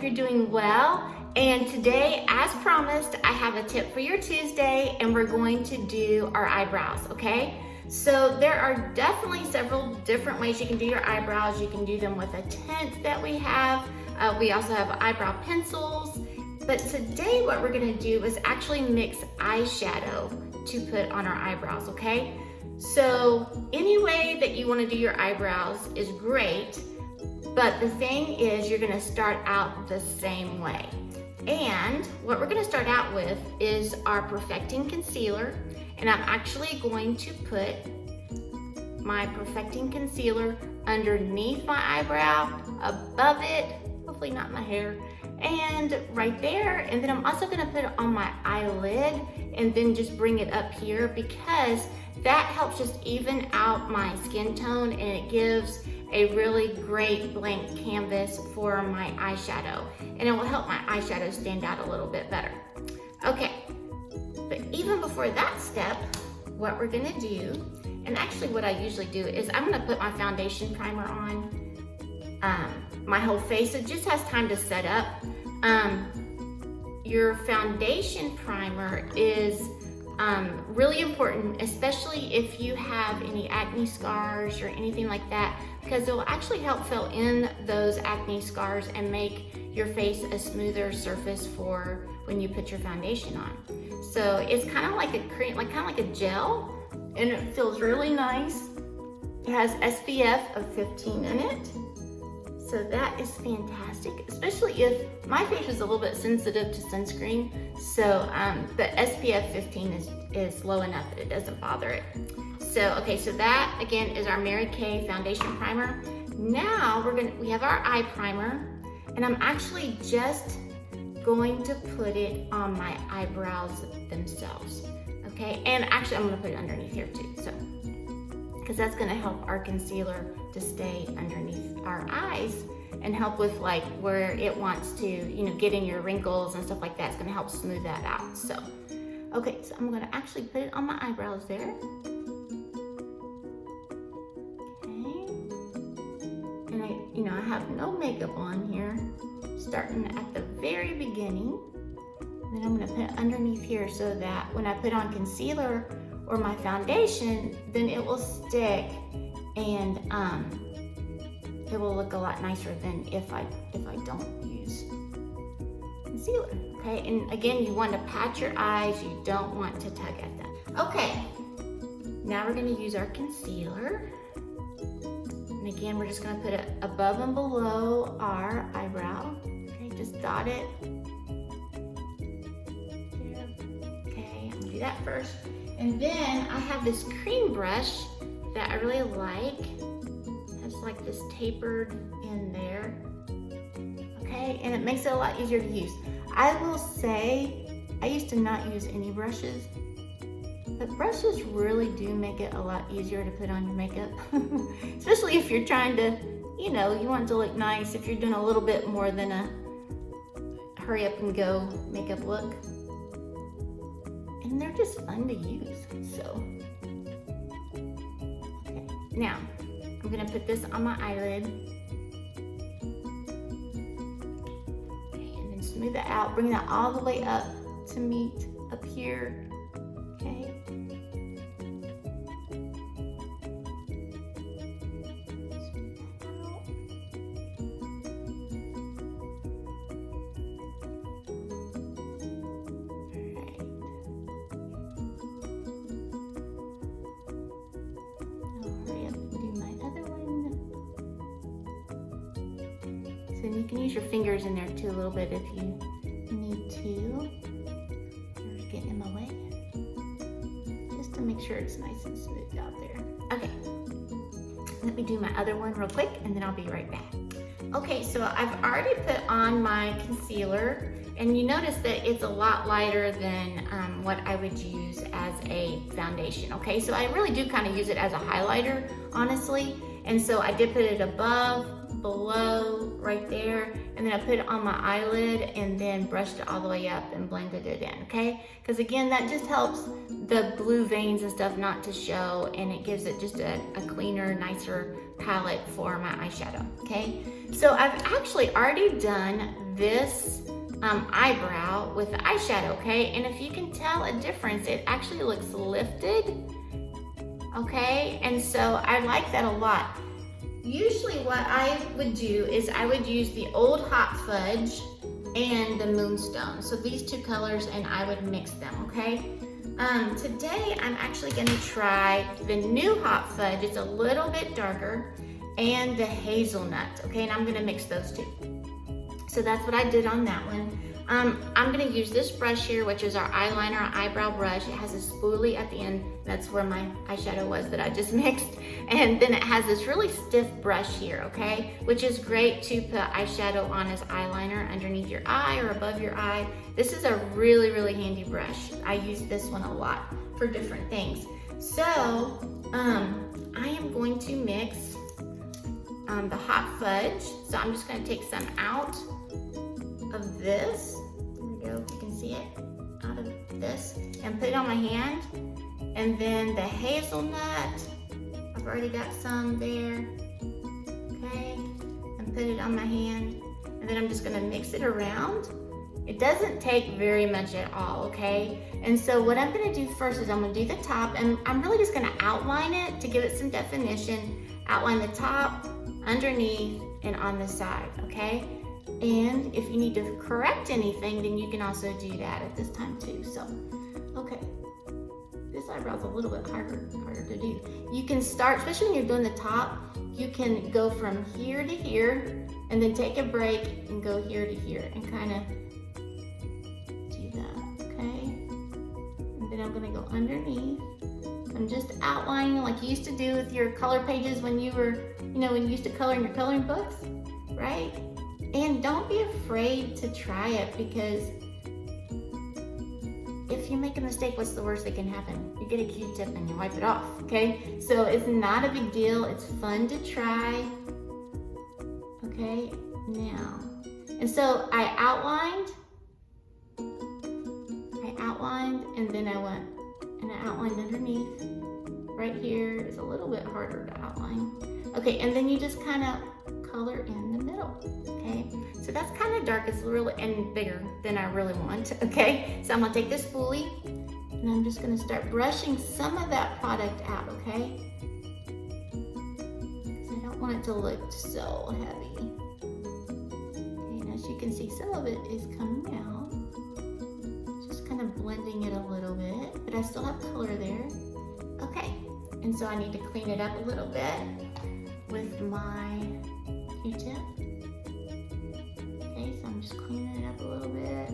you're doing well. And today, as promised, I have a tip for your Tuesday, and we're going to do our eyebrows, okay? So there are definitely several different ways you can do your eyebrows. You can do them with a tint that we have. We also have eyebrow pencils. But today what we're gonna do is actually mix eyeshadow to put on our eyebrows, okay? So any way that you wanna do your eyebrows is great, but the thing is you're gonna start out the same way. And what we're gonna start out with is our Perfecting Concealer, and I'm actually going to put my Perfecting Concealer underneath my eyebrow, above it, hopefully not my hair, and right there. And then I'm also gonna put it on my eyelid and then just bring it up here, because that helps just even out my skin tone, and it gives a really great blank canvas for my eyeshadow, and it will help my eyeshadow stand out a little bit better. Okay, but even before that step, what we're gonna do, and actually what I usually do, is I'm gonna put my foundation primer on my whole face. It just has time to set up. Your foundation primer is really important, especially if you have any acne scars or anything like that, because it will actually help fill in those acne scars and make your face a smoother surface for when you put your foundation on. So it's kind of like a cream, kind of like a gel, and it feels really nice. It has SPF of 15 in it. So that is fantastic, especially if my face is a little bit sensitive to sunscreen. So the SPF 15 is low enough that it doesn't bother it. So, okay, so that again is our Mary Kay foundation primer. Now we have our eye primer, and I'm actually just going to put it on my eyebrows themselves, okay? And actually I'm gonna put it underneath here too, so, because that's gonna help our concealer to stay underneath our eyes and help with like where it wants to, you know, get in your wrinkles and stuff like that. It's gonna help smooth that out. So, okay, so I'm gonna actually put it on my eyebrows there. Okay, and I have no makeup on here, starting at the very beginning. Then I'm gonna put it underneath here so that when I put on concealer or my foundation, then it will stick, and it will look a lot nicer than if I don't use concealer, okay? And again, you want to pat your eyes, you don't want to tug at them. Okay, now we're gonna use our concealer. And again, we're just gonna put it above and below our eyebrow. Okay, just dot it. Okay, I'm gonna do that first. And then I have this cream brush that I really like. It has like this tapered in there. Okay, and it makes it a lot easier to use. I will say, I used to not use any brushes, but brushes really do make it a lot easier to put on your makeup. Especially if you're trying to, you want it to look nice, if you're doing a little bit more than a hurry up and go makeup look. And they're just fun to use, so. Okay, now, I'm gonna put this on my eyelid. Okay, and then smooth that out, bring that all the way up to meet up here, okay? And you can use your fingers in there too a little bit if you need to. You're getting in my way. Just to make sure it's nice and smooth out there. Okay, let me do my other one real quick and then I'll be right back. Okay, so I've already put on my concealer, and you notice that it's a lot lighter than what I would use as a foundation, okay? So I really do kind of use it as a highlighter, honestly. And so I did put it above, below, right there, and then I put it on my eyelid and then brushed it all the way up and blended it in, okay? Because again, that just helps the blue veins and stuff not to show, and it gives it just a cleaner, nicer palette for my eyeshadow, okay? So I've actually already done this eyebrow with the eyeshadow, okay? And if you can tell a difference, it actually looks lifted, okay? And so I like that a lot. Usually what I would do is I would use the old Hot Fudge and the Moonstone. So these two colors, and I would mix them, okay? Today I'm actually gonna try the new Hot Fudge. It's a little bit darker, and the Hazelnut, okay? And I'm gonna mix those two. So that's what I did on that one. I'm gonna use this brush here, which is our eyeliner eyebrow brush. It has a spoolie at the end. That's where my eyeshadow was that I just mixed. And then it has this really stiff brush here, okay? Which is great to put eyeshadow on as eyeliner underneath your eye or above your eye. This is a really, really handy brush. I use this one a lot for different things. So, I am going to mix the Hot Fudge. So I'm just gonna take some out of this. There we go, you can see it, out of this, and put it on my hand. And then the hazelnut, I've already got some there, okay, and put it on my hand. And then I'm just gonna mix it around. It doesn't take very much at all, okay? And so what I'm gonna do first is I'm gonna do the top, and I'm really just gonna outline it to give it some definition. Outline the top, underneath, and on the side, okay? And if you need to correct anything, then you can also do that at this time too. So, okay. This eyebrow's a little bit harder to do. You can start, especially when you're doing the top, you can go from here to here, and then take a break and go here to here, and kind of do that, okay? And then I'm gonna go underneath. I'm just outlining like you used to do with your color pages when you were, you know, when you used to color in your coloring books, right? And don't be afraid to try it, because if you make a mistake, what's the worst that can happen? You get a Q-tip and you wipe it off, okay? So it's not a big deal. It's fun to try, okay? Now, and so I outlined, and then I went and I outlined underneath. Right here is a little bit harder to outline. Okay, and then you just kind of color in the middle, okay? So that's kind of dark, it's really, and bigger than I really want, okay? So I'm gonna take this spoolie, and I'm just gonna start brushing some of that product out, okay? Because I don't want it to look so heavy. Okay, and as you can see, some of it is coming out. Just kind of blending it a little bit, but I still have color there. Okay, and so I need to clean it up a little bit with my Q-tip. Okay, so I'm just cleaning it up a little bit.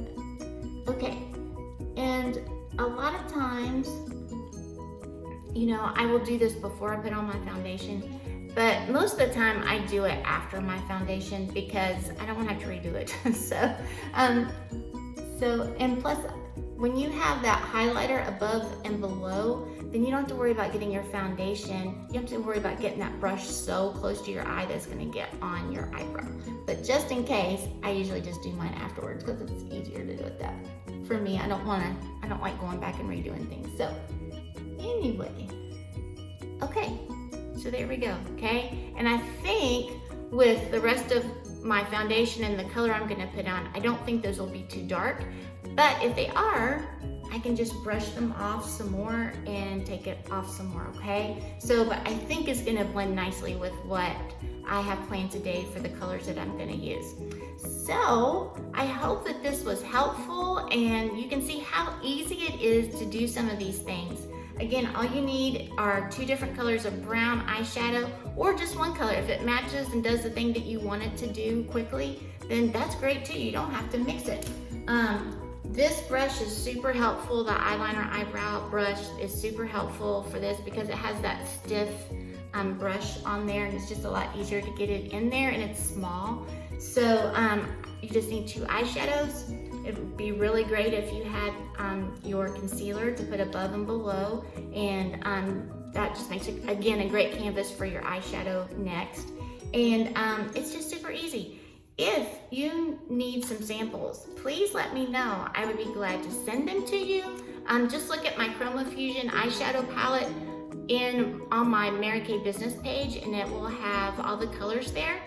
Okay, and a lot of times, you know, I will do this before I put on my foundation, but most of the time I do it after my foundation because I don't want to have to redo it. And plus, when you have that highlighter above and below, then you don't have to worry about getting your foundation. You don't have to worry about getting that brush so close to your eye that's gonna get on your eyebrow. But just in case, I usually just do mine afterwards because it's easier to do it that. For me, I don't like going back and redoing things. So anyway, okay, so there we go, okay? And I think with the rest of my foundation and the color I'm gonna put on, I don't think those will be too dark, but if they are, I can just brush them off some more and take it off some more, okay? So, but I think it's gonna blend nicely with what I have planned today for the colors that I'm gonna use. So, I hope that this was helpful and you can see how easy it is to do some of these things. Again, all you need are 2 different colors of brown eyeshadow, or just one color. If it matches and does the thing that you want it to do quickly, then that's great too. You don't have to mix it. This brush is super helpful. The eyeliner eyebrow brush is super helpful for this because it has that stiff brush on there, and it's just a lot easier to get it in there, and it's small. So you just need 2 eyeshadows. It would be really great if you had your concealer to put above and below, and that just makes it, again, a great canvas for your eyeshadow next. And it's just super easy. If you need some samples, please let me know. I would be glad to send them to you. Just look at my Chromafusion eyeshadow palette on my Mary Kay business page, and it will have all the colors there.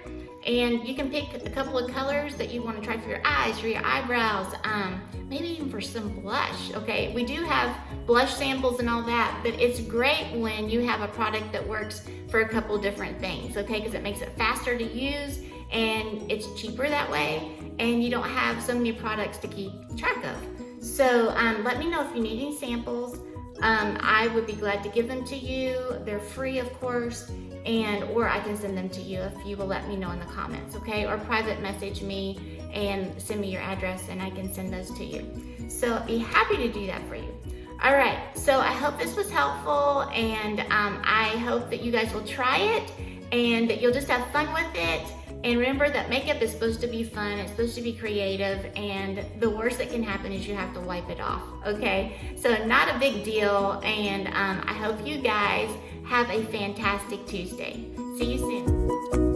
And you can pick a couple of colors that you want to try for your eyes, for your eyebrows, maybe even for some blush, okay? We do have blush samples and all that, but it's great when you have a product that works for a couple different things, okay? Because it makes it faster to use, and it's cheaper that way, and you don't have so many products to keep track of. So let me know if you need any samples. I would be glad to give them to you. They're free, of course, or I can send them to you if you will let me know in the comments, okay? Or private message me and send me your address and I can send those to you. So I'd be happy to do that for you. All right, so I hope this was helpful, and I hope that you guys will try it and that you'll just have fun with it. And remember that makeup is supposed to be fun, it's supposed to be creative, and the worst that can happen is you have to wipe it off, okay? So not a big deal, and I hope you guys have a fantastic Tuesday. See you soon.